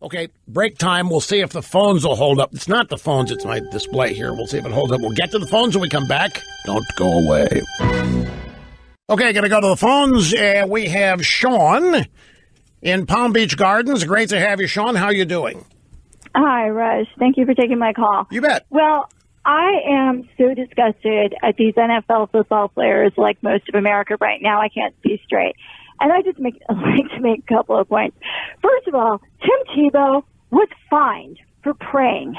Okay, break time. We'll see if the phones will hold up. It's not the phones. It's my display here. We'll see if it holds up. We'll get to the phones when we come back. Don't go away. Okay, going to go to the phones. We have Sean in Palm Beach Gardens. Great to have you, Sean. How are you doing? Hi, Raj. Thank you for taking my call. You bet. Well, I am so disgusted at these NFL football players like most of America right now. I can't see straight. And I just like to make a couple of points. First of all, Tim Tebow was fined for praying.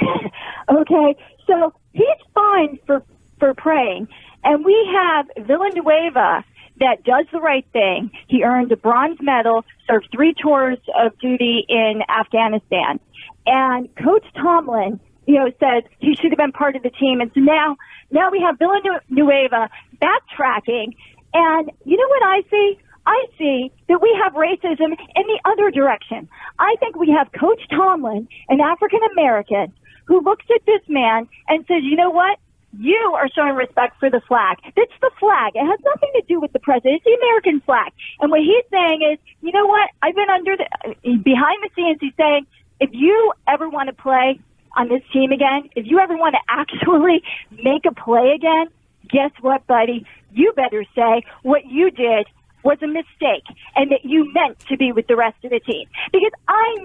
Okay? So he's fined for praying. And we have Villanueva that does the right thing. He earned a bronze medal, served 3 tours of duty in Afghanistan. And Coach Tomlin, said he should have been part of the team. And so now we have Villanueva backtracking. And you know what I see? I see that we have racism in the other direction. I think we have Coach Tomlin, an African-American, who looks at this man and says, you know what? You are showing respect for the flag. It's the flag. It has nothing to do with the president. It's the American flag. And what he's saying is, you know what? I've been behind the scenes, he's saying, if you ever want to play on this team again, if you ever want to actually make a play again, guess what, buddy? You better say what you did was a mistake and that you meant to be with the rest of the team. Because I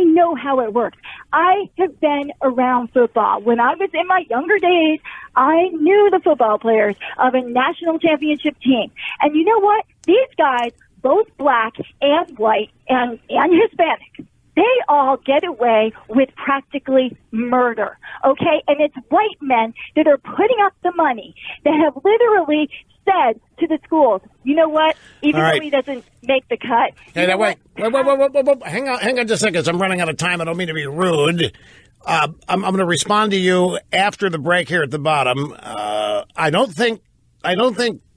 know how it works. I have been around football. When I was in my younger days, I knew the football players of a national championship team. And you know what? These guys, both black and white and Hispanic, they all get away with practically murder, okay? And it's white men that are putting up the money that have literally said to the schools, you know what? Even though he doesn't make the cut. Hey, wait. Hang on just a second. I'm running out of time. I don't mean to be rude. I'm going to respond to you after the break here at the bottom. I don't think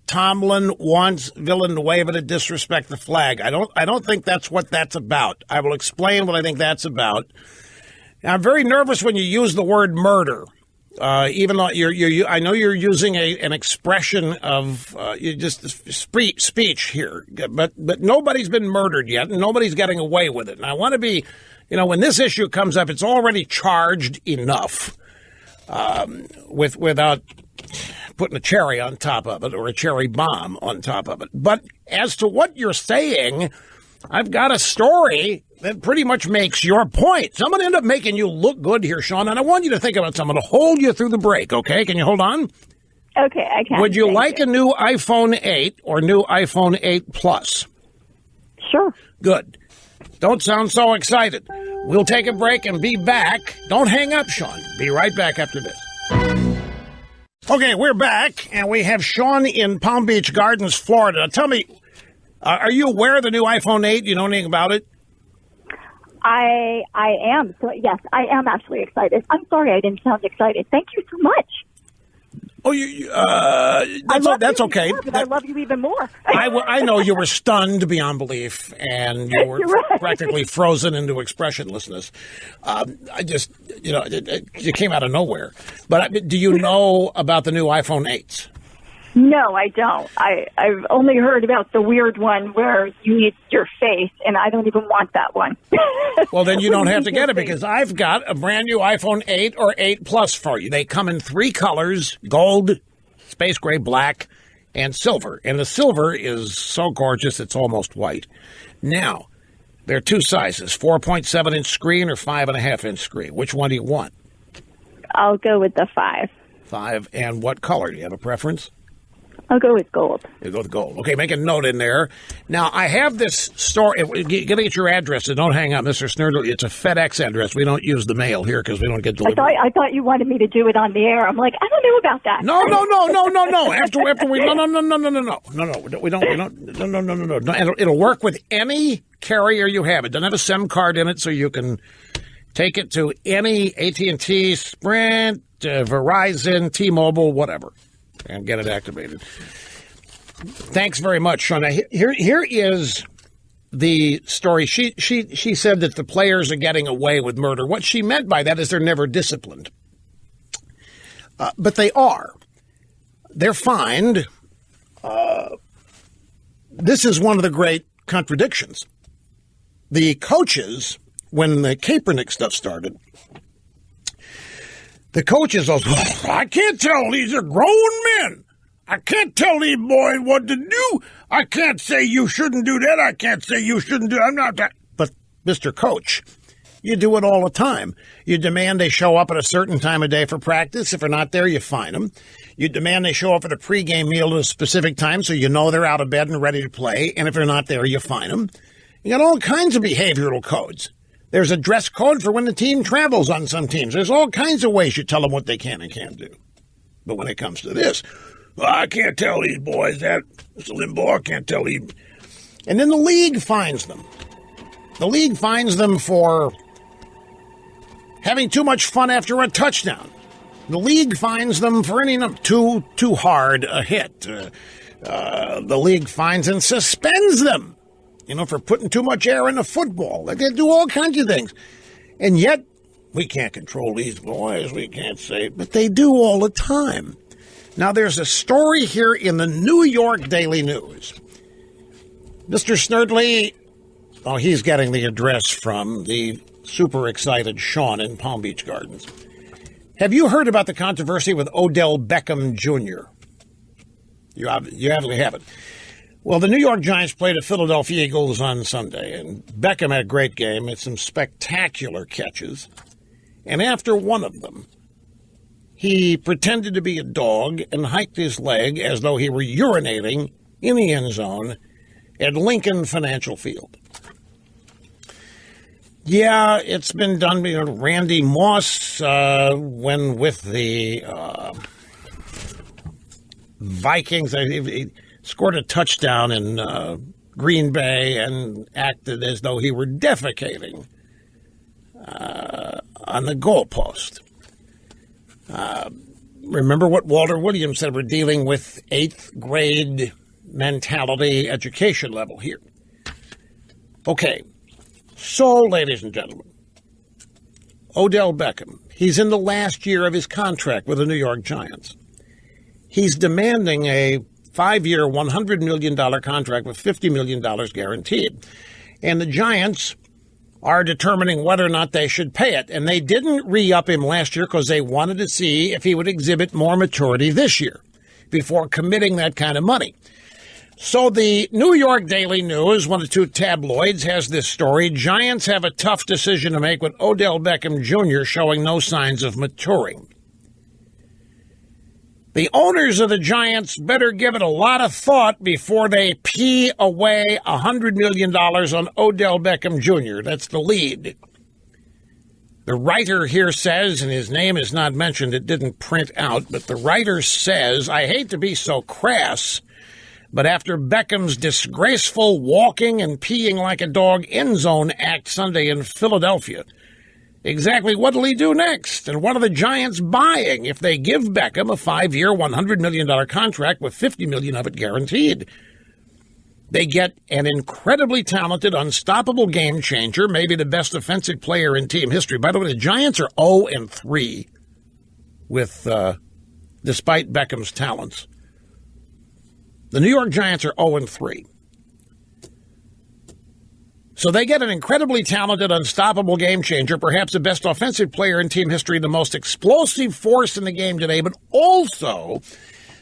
Tomlin wants Villanueva to disrespect the flag. I don't think that's what that's about. I will explain what I think that's about. Now, I'm very nervous when you use the word murder. Even though I know you're using an expression of speech here, but nobody's been murdered yet, and nobody's getting away with it. And I want to be, when this issue comes up, it's already charged enough without putting a cherry on top of it or a cherry bomb on top of it. But as to what you're saying, I've got a story that pretty much makes your point. So I'm going to end up making you look good here, Sean, and I want you to think about something. I'm going to hold you through the break, okay? Can you hold on? Okay, I can. Would you like a new iPhone 8 or new iPhone 8 Plus? Sure. Good. Don't sound so excited. We'll take a break and be back. Don't hang up, Sean. Be right back after this. Okay, we're back, and we have Sean in Palm Beach Gardens, Florida. Now, tell me, are you aware of the new iPhone 8? You know anything about it? I am. So, yes, I am actually excited. I'm sorry I didn't sound excited. Thank you so much. Oh, that's okay. More, but I love you even more. I know you were stunned beyond belief, and you were practically frozen into expressionlessness. You came out of nowhere. But do you know about the new iPhone 8s? No, I don't. I've only heard about the weird one where you need your face, and I don't even want that one. Well, then you don't have to get it because I've got a brand new iPhone 8 or 8 Plus for you. They come in 3 colors, gold, space gray, black, and silver. And the silver is so gorgeous it's almost white. Now, there are 2 sizes, 4.7-inch screen or 5.5-inch screen. Which one do you want? I'll go with the 5. 5. And what color? Do you have a preference? I'll go with gold. You go with gold. Okay, make a note in there. Now, I have this store. Gotta get your address. So don't hang up, Mr. Snurdle. It's a FedEx address. We don't use the mail here because we don't get delivery. I thought you wanted me to do it on the air. I'm like, I don't know about that. No. After we no. We don't. No. It'll work with any carrier you have. It doesn't have a SIM card in it, so you can take it to any AT&T, Sprint, Verizon, T-Mobile, whatever, and get it activated. Thanks very much, Sean. Now, here is the story. She said that the players are getting away with murder. What she meant by that is they're never disciplined. But they are. They're fined. This is one of the great contradictions. The coaches when the Kaepernick stuff started, the coaches also, I can't tell, these are grown men. I can't tell these boys what to do. I can't say you shouldn't do that. I can't say you shouldn't do that. I'm not that. But, Mr. Coach, you do it all the time. You demand they show up at a certain time of day for practice. If they're not there, you fine them. You demand they show up at a pregame meal at a specific time so you know they're out of bed and ready to play. And if they're not there, you fine them. You got all kinds of behavioral codes. There's a dress code for when the team travels on some teams. There's all kinds of ways you tell them what they can and can't do. But when it comes to this, I can't tell these boys that. Mr. Limbaugh, I can't tell these. And then the league fines them. The league fines them for having too much fun after a touchdown. The league fines them for any too hard a hit. The league fines and suspends them, for putting too much air in the football. They do all kinds of things. And yet, we can't control these boys. We can't say, but they do all the time. Now, there's a story here in the New York Daily News. Mr. Snerdley, he's getting the address from the super excited Sean in Palm Beach Gardens. Have you heard about the controversy with Odell Beckham Jr.? You obviously haven't. Well, the New York Giants played the Philadelphia Eagles on Sunday, and Beckham had a great game, had some spectacular catches. And after one of them, he pretended to be a dog and hiked his leg as though he were urinating in the end zone at Lincoln Financial Field. Yeah, it's been done. Randy Moss, when with the Vikings, he scored a touchdown in Green Bay and acted as though he were defecating on the goalpost. Remember what Walter Williams said, we're dealing with 8th grade mentality education level here. Okay, so, ladies and gentlemen, Odell Beckham, he's in the last year of his contract with the New York Giants. He's demanding a 5-year, $100 million contract with $50 million guaranteed. And the Giants are determining whether or not they should pay it. And they didn't re-up him last year because they wanted to see if he would exhibit more maturity this year before committing that kind of money. So the New York Daily News, one of the two tabloids, has this story. Giants have a tough decision to make with Odell Beckham Jr. showing no signs of maturing. The owners of the Giants better give it a lot of thought before they pee away $100 million on Odell Beckham Jr. That's the lead. The writer here says, and his name is not mentioned, it didn't print out, but the writer says, I hate to be so crass, but after Beckham's disgraceful walking and peeing like a dog end zone act Sunday in Philadelphia, exactly what will he do next? And what are the Giants buying if they give Beckham a 5-year, $100 million contract with $50 million of it guaranteed? They get an incredibly talented, unstoppable game changer, maybe the best offensive player in team history. By the way, the Giants are 0-3 with, despite Beckham's talents. The New York Giants are 0-3. So they get an incredibly talented, unstoppable game changer, perhaps the best offensive player in team history, the most explosive force in the game today, but also,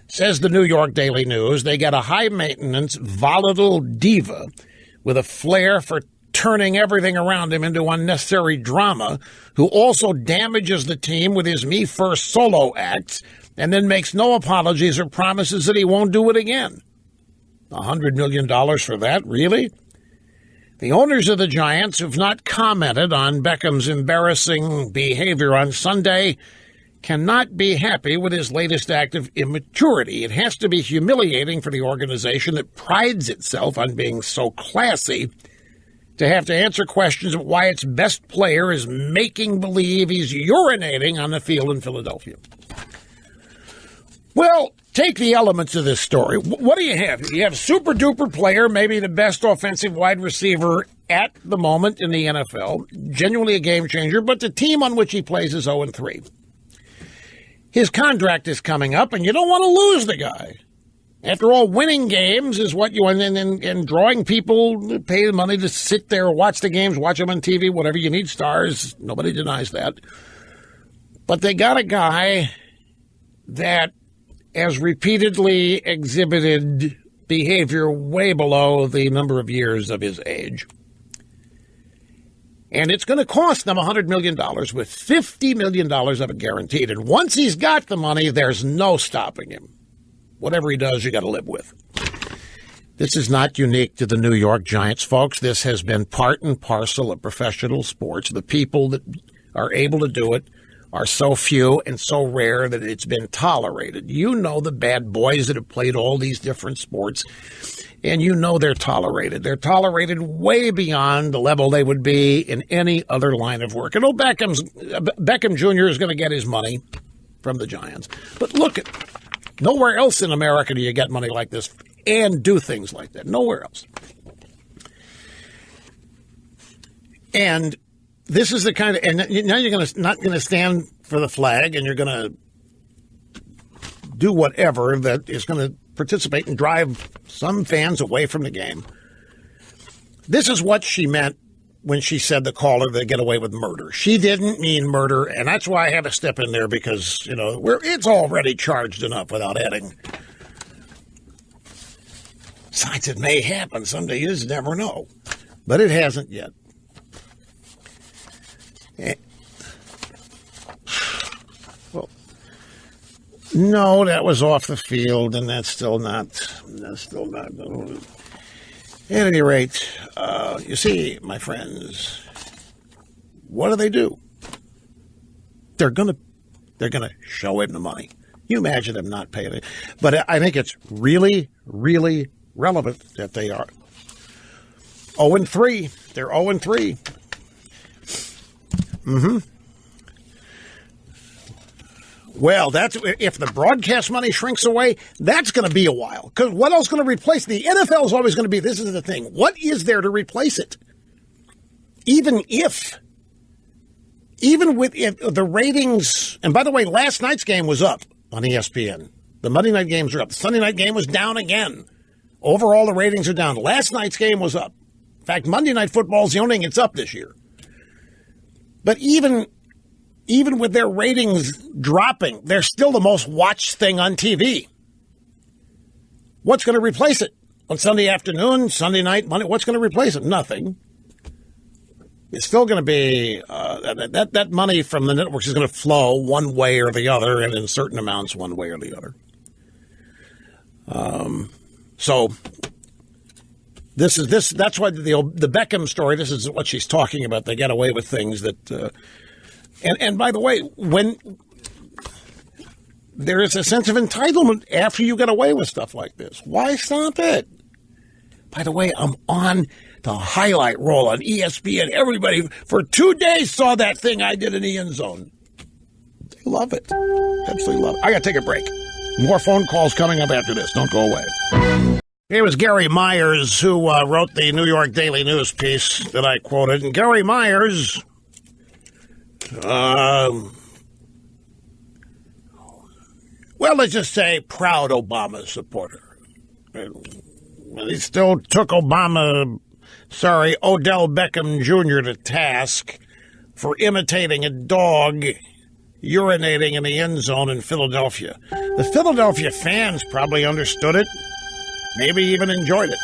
says the New York Daily News, they get a high-maintenance, volatile diva with a flair for turning everything around him into unnecessary drama, who also damages the team with his me-first solo acts and then makes no apologies or promises that he won't do it again. $100 million for that, really? The owners of the Giants, who've not commented on Beckham's embarrassing behavior on Sunday, cannot be happy with his latest act of immaturity. It has to be humiliating for the organization that prides itself on being so classy to have to answer questions of why its best player is making believe he's urinating on the field in Philadelphia. Well, take the elements of this story. What do you have? You have super-duper player, maybe the best offensive wide receiver at the moment in the NFL, genuinely a game changer, but the team on which he plays is 0-3. His contract is coming up, and you don't want to lose the guy. After all, winning games is what you want, and drawing people to pay the money to sit there, watch the games, watch them on TV, whatever. You need stars. Nobody denies that. But they got a guy that has repeatedly exhibited behavior way below the number of years of his age. And it's going to cost them $100 million with $50 million of it guaranteed. And once he's got the money, there's no stopping him. Whatever he does, you got to live with. This is not unique to the New York Giants, folks. This has been part and parcel of professional sports. The people that are able to do it are so few and so rare that it's been tolerated. You know the bad boys that have played all these different sports, and you know they're tolerated. They're tolerated way beyond the level they would be in any other line of work. And Beckham Jr. is going to get his money from the Giants. But look at nowhere else in America do you get money like this and do things like that. Nowhere else. And this is the kind of, and now you're not going to stand for the flag, and you're going to do whatever that is going to participate and drive some fans away from the game. This is what she meant when she said the caller they get away with murder. She didn't mean murder, and that's why I had to step in there because, it's already charged enough without adding. Besides, it may happen someday. You just never know. But it hasn't yet. Well, no, that was off the field, and that's still not. At any rate, you see, my friends, what do? They're gonna show him the money. You imagine them not paying it. But I think it's really, really relevant that they are 0-3. They're 0-3. Mm-hmm. Well, that's if the broadcast money shrinks away, that's going to be a while. Because what else is going to replace the NFL is always going to be, this is the thing. What is there to replace it? Even with the ratings, and by the way, last night's game was up on ESPN. The Monday night games are up. The Sunday night game was down again. Overall, the ratings are down. Last night's game was up. In fact, Monday Night Football is the only thing that's up this year. But even with their ratings dropping, they're still the most watched thing on TV. What's going to replace it? On Sunday afternoon, Sunday night, Monday, what's going to replace it? Nothing. It's still going to be, that money from the networks is going to flow one way or the other, and in certain amounts one way or the other. So that's why the Beckham story, this is what she's talking about. They get away with things that, and by the way, when there is a sense of entitlement after you get away with stuff like this, why stop it? By the way, I'm on the highlight roll on ESPN. Everybody for 2 days saw that thing I did in the end zone. They love it. Absolutely love it. I got to take a break. More phone calls coming up after this. Don't go away. It was Gary Myers who wrote the New York Daily News piece that I quoted. And Gary Myers, well, let's just say proud Obama supporter. He still took Odell Beckham Jr. to task for imitating a dog urinating in the end zone in Philadelphia. The Philadelphia fans probably understood it, maybe even enjoyed it.